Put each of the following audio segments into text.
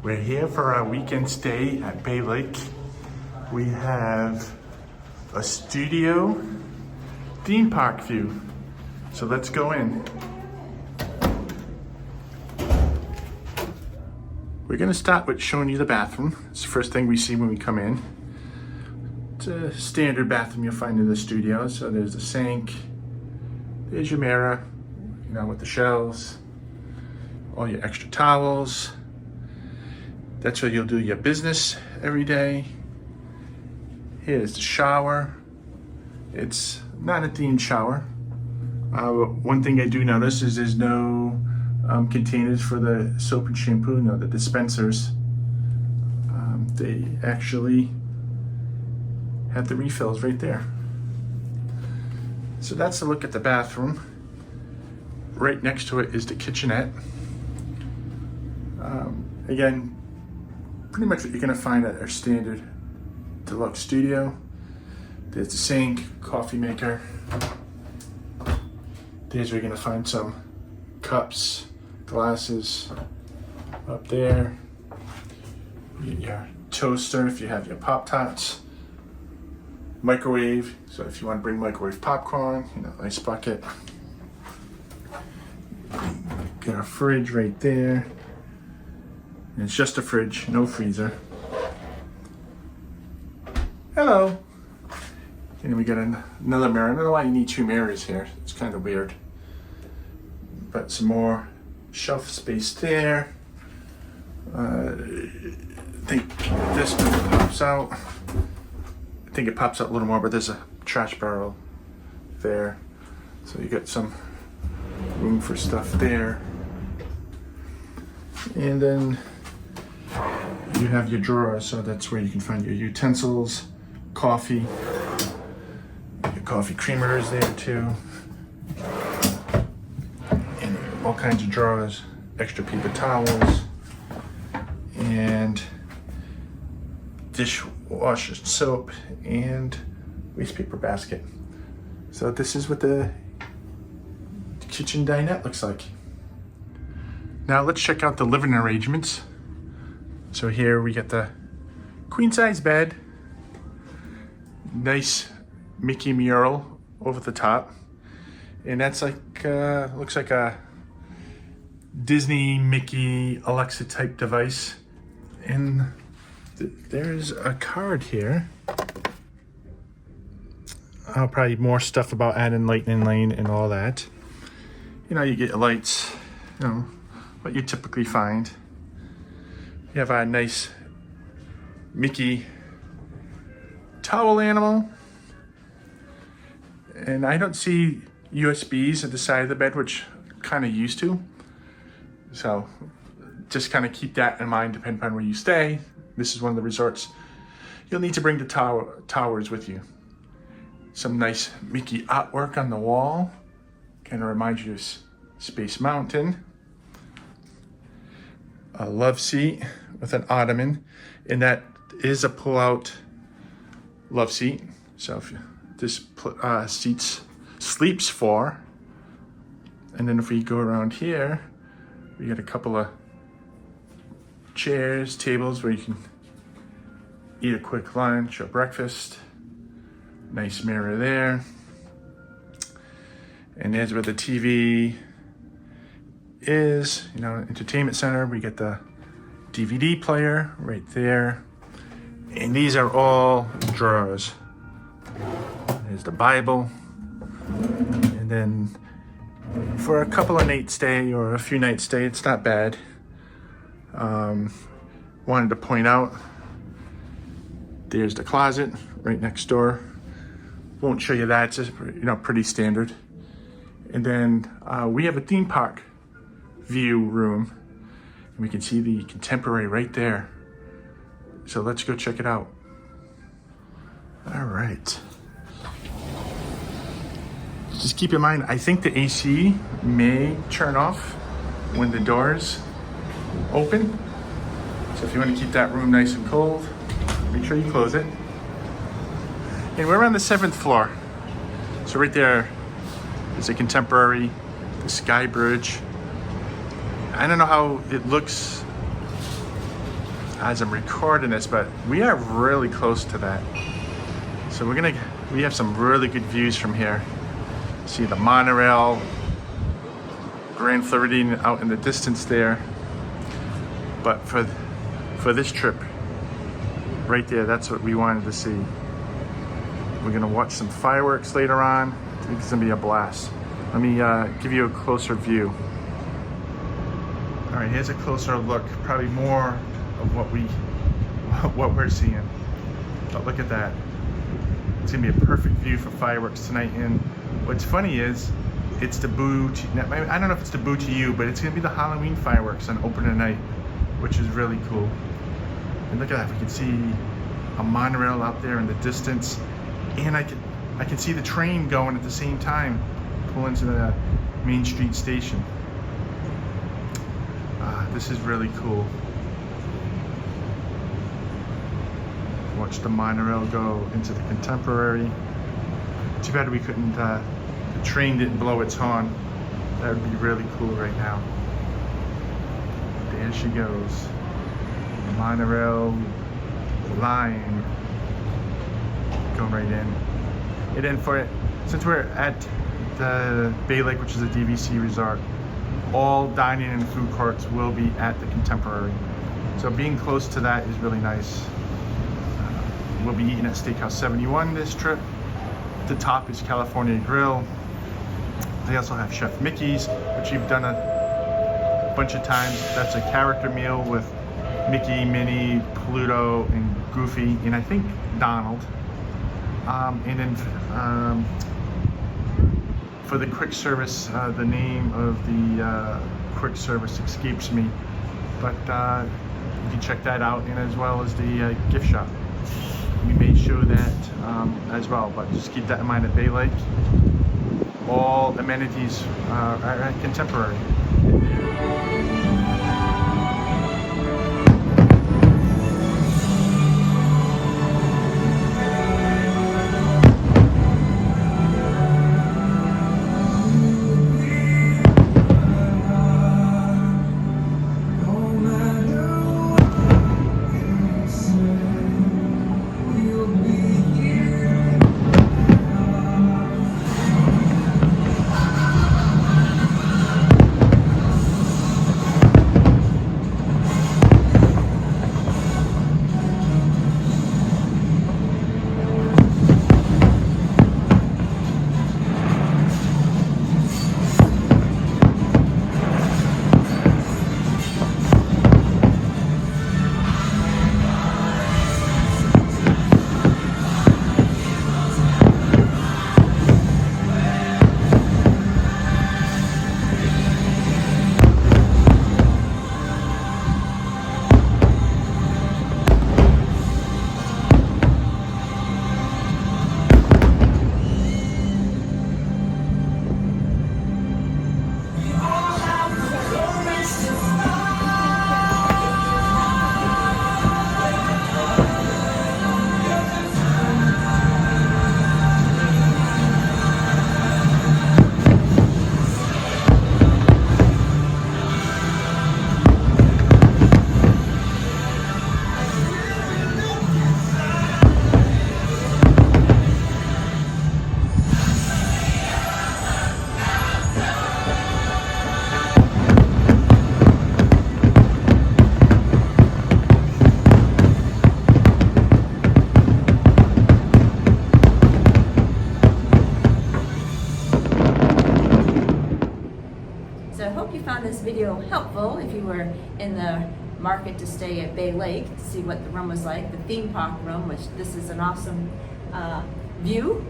We're here for our weekend stay at Bay Lake. We have a studio theme park view. So let's go in. We're gonna start with showing you the bathroom. It's the first thing we see when we come in. It's a standard bathroom you'll find in the studio. So there's a sink, there's your mirror, with the shelves, all your extra towels. That's where you'll do your business every day. Here's the shower. It's not a themed shower. One thing I do notice is there's no containers for the soap and shampoo, the dispensers. They actually have the refills right there. So that's a look at the bathroom. Right next to it is the kitchenette. Again, pretty much what you're gonna find at our standard deluxe studio. There's the sink, coffee maker. There's where you're gonna find some cups, glasses up there. Your toaster if you have your Pop-Tarts. Microwave, so if you want to bring microwave popcorn, ice bucket. Got a fridge right there. And it's just a fridge, no freezer. Hello. And we got another mirror. I don't know why you need two mirrors here. It's kind of weird. But some more shelf space there. I think this one pops out. I think it pops out a little more, but there's a trash barrel there. So you got some room for stuff there. And then you have your drawers, so that's where you can find your utensils, coffee. Your coffee creamer is there too. And all kinds of drawers, extra paper towels, and dishwasher soap, and waste paper basket. So this is what the kitchen dinette looks like. Now let's check out the living arrangements. So here we get the queen size bed, nice Mickey mural over the top, and that's like looks like a Disney Mickey Alexa type device. And there's a card here. Probably more stuff about adding lightning lane and all that. You get your lights, what you typically find. You have a nice Mickey towel animal. And I don't see USBs at the side of the bed, which I'm kind of used to. So just kind of keep that in mind depending on where you stay. This is one of the resorts. You'll need to bring the towers with you. Some nice Mickey artwork on the wall. Kind of reminds you of Space Mountain. A love seat with an ottoman, and that is a pull-out love seat. So if this seats sleeps 4, and then if we go around here, we got a couple of chairs, tables where you can eat a quick lunch or breakfast. Nice mirror there. And there's where the TV is, entertainment center. We get the DVD player right there. And these are all drawers. There's the Bible. And then for a couple of nights stay or a few nights stay, it's not bad. Wanted to point out, there's the closet right next door. Won't show you that, it's just, pretty standard. And then we have a theme park view room, and we can see the contemporary right there. So let's go check it out. All right. Just keep in mind, I think the AC may turn off when the doors open. So if you want to keep that room nice and cold, make sure you close it. And we're on the 7th floor. So right there is a contemporary, the Sky Bridge. I don't know how it looks as I'm recording this, but we are really close to that. So we have some really good views from here. See the monorail, Grand Floridian out in the distance there. But for this trip, right there, that's what we wanted to see. We're gonna watch some fireworks later on. I think it's gonna be a blast. Let me give you a closer view. All right, here's a closer look, probably more of what we're seeing. But look at that. It's gonna be a perfect view for fireworks tonight. And what's funny is, it's the boo to, I don't know if it's the boo to you, but it's gonna be the Halloween fireworks on opening night, which is really cool. And look at that, we can see a monorail out there in the distance. And I can see the train going at the same time, pull into the Main Street station. This is really cool. Watch the monorail go into the Contemporary. Too bad we couldn't, the train didn't blow its horn. That would be really cool right now. There she goes. The monorail line. Go right in. And then since we're at the Bay Lake, which is a DVC resort, all dining and food courts will be at the Contemporary. So being close to that is really nice. We'll be eating at Steakhouse 71 this trip. The top is California Grill. They also have Chef Mickey's, which you've done a bunch of times. That's a character meal with Mickey, Minnie, Pluto, and Goofy, and I think Donald. And then for the quick service, the name of the quick service escapes me, but you can check that out, and as well as the gift shop. We may show that as well, but just keep that in mind at Bay Lake. All amenities are at Contemporary. This video helpful if you were in the market to stay at Bay Lake to see what the room was like, the theme park room, which this is an awesome view.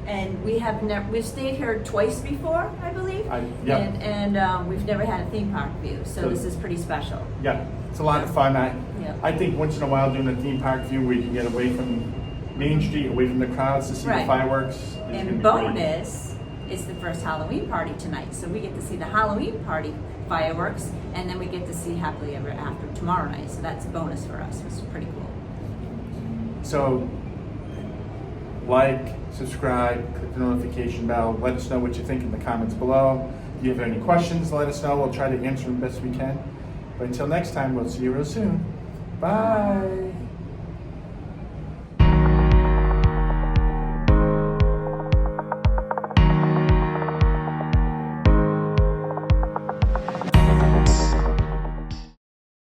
And we've stayed here twice before, I believe. Yeah. And we've never had a theme park view, so this is pretty special. Yeah, it's a lot of fun. I think once in a while doing a theme park view where you can get away from Main Street, away from the crowds to see the fireworks. And bonus, it's the first Halloween party tonight, so we get to see the Halloween party fireworks, and then we get to see Happily Ever After tomorrow night. So that's a bonus for us, which is pretty cool. So, like, subscribe, click the notification bell, let us know what you think in the comments below. If you have any questions, let us know. We'll try to answer them best we can. But until next time, we'll see you real soon. Bye.